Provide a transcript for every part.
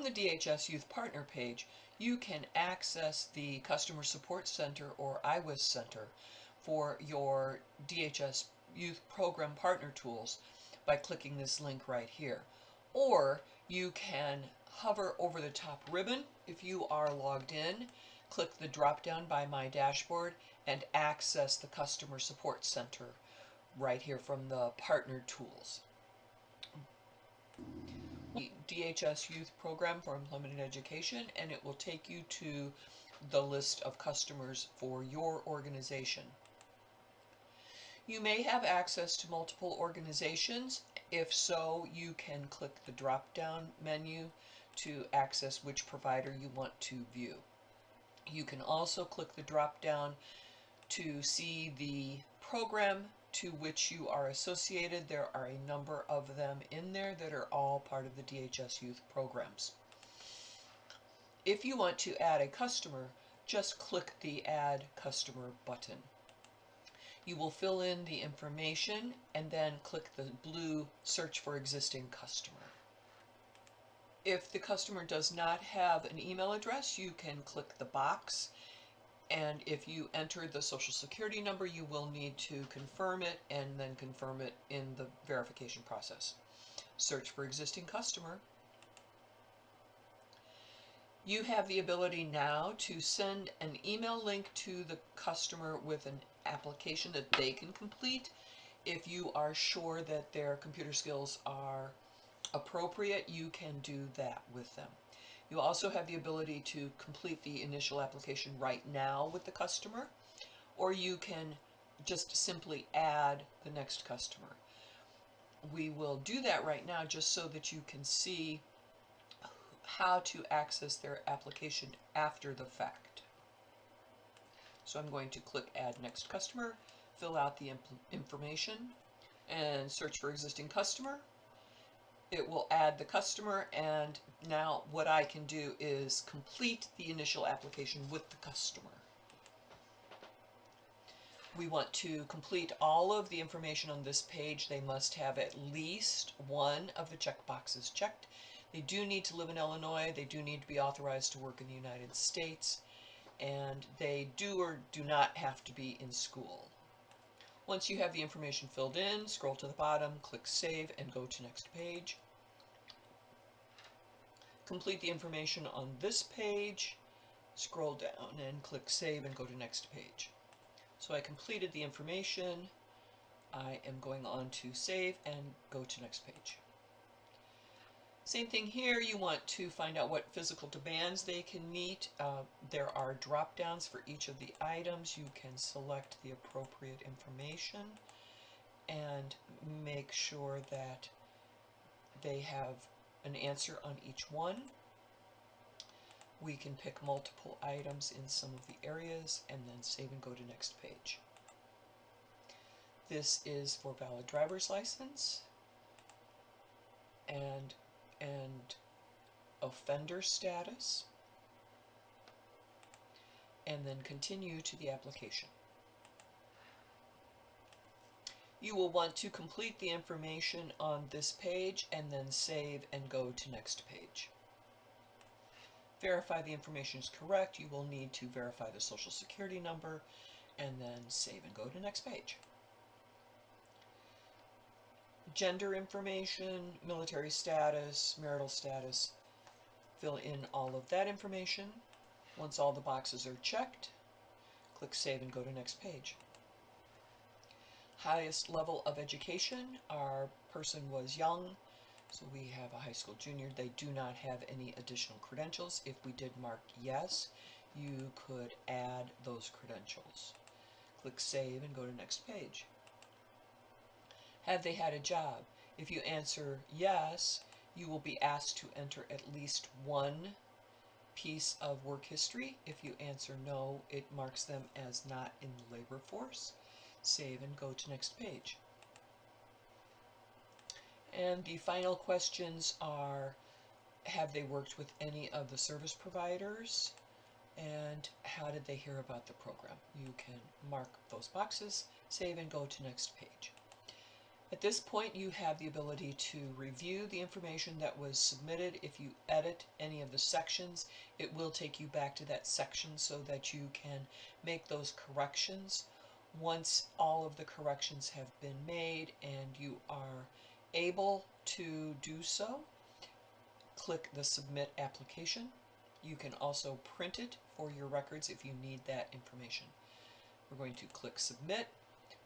From the DHS Youth Partner page, you can access the Customer Support Center or IWIS Center for your DHS Youth Program Partner tools by clicking this link right here. Or you can hover over the top ribbon if you are logged in, click the drop down by My Dashboard, and access the Customer Support Center right here from the Partner tools. The DHS Youth Program for Employment and Education, and it will take you to the list of customers for your organization. You may have access to multiple organizations. If so, you can click the drop-down menu to access which provider you want to view. You can also click the drop-down to see the program to which you are associated. There are a number of them in there that are all part of the DHS Youth programs. If you want to add a customer, just click the Add Customer button. You will fill in the information and then click the blue Search for Existing Customer. If the customer does not have an email address, you can click the box, and if you enter the Social Security number, you will need to confirm it and then confirm it in the verification process. Search for Existing Customer. You have the ability now to send an email link to the customer with an application that they can complete. If you are sure that their computer skills are appropriate, you can do that with them. You also have the ability to complete the initial application right now with the customer, or you can just simply add the next customer. We will do that right now just so that you can see how to access their application after the fact. So I'm going to click Add Next Customer, fill out the information, and search for Existing Customer. It will add the customer, and now what I can do is complete the initial application with the customer. We want to complete all of the information on this page. They must have at least one of the checkboxes checked. They do need to live in Illinois, they do need to be authorized to work in the United States, and they do or do not have to be in school. Once you have the information filled in, scroll to the bottom, click Save, and go to Next Page. Complete the information on this page, scroll down and click Save and go to Next Page. So I completed the information. I am going on to Save and go to Next Page. Same thing here, you want to find out what physical demands they can meet. There are drop downs for each of the items. You can select the appropriate information and make sure that they have an answer on each one. We can pick multiple items in some of the areas and then save and go to Next Page. This is for valid driver's license and offender status, and then continue to the application. You will want to complete the information on this page and then save and go to Next Page. Verify the information is correct. You will need to verify the Social Security number and then save and go to Next Page. Gender information, military status, marital status, fill in all of that information. Once all the boxes are checked, click Save and go to Next Page. Highest level of education, our person was young, so we have a high school junior. They do not have any additional credentials. If we did mark yes, you could add those credentials. Click Save and go to Next Page. Have they had a job? If you answer yes, you will be asked to enter at least one piece of work history. If you answer no, it marks them as not in the labor force. Save and go to Next Page. And the final questions are, have they worked with any of the service providers? And how did they hear about the program? You can mark those boxes, save and go to Next Page. At this point, you have the ability to review the information that was submitted. If you edit any of the sections, it will take you back to that section so that you can make those corrections. Once all of the corrections have been made and you are able to do so, click the Submit application. You can also print it for your records if you need that information. We're going to click Submit.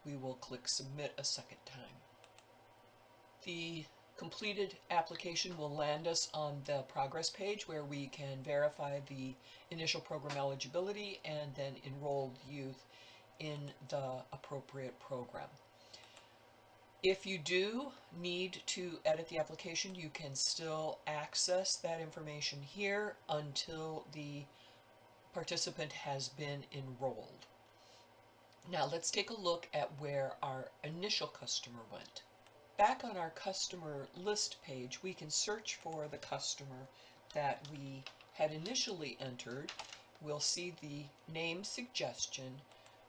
We will click Submit a second time. The completed application will land us on the progress page where we can verify the initial program eligibility and then enroll youth in the appropriate program. If you do need to edit the application, you can still access that information here until the participant has been enrolled. Now let's take a look at where our initial customer went. Back on our customer list page, we can search for the customer that we had initially entered. We'll see the name suggestion.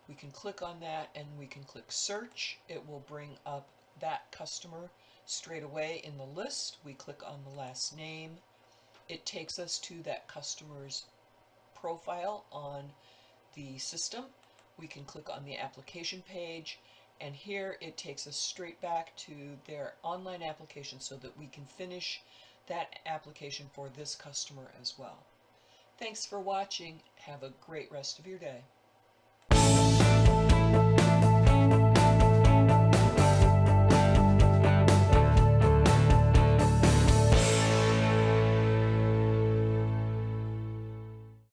We can click on that and we can click search. It will bring up that customer straight away in the list. We click on the last name. It takes us to that customer's profile on the system. We can click on the application page, and here it takes us straight back to their online application so that we can finish that application for this customer as well. Thanks for watching. Have a great rest of your day.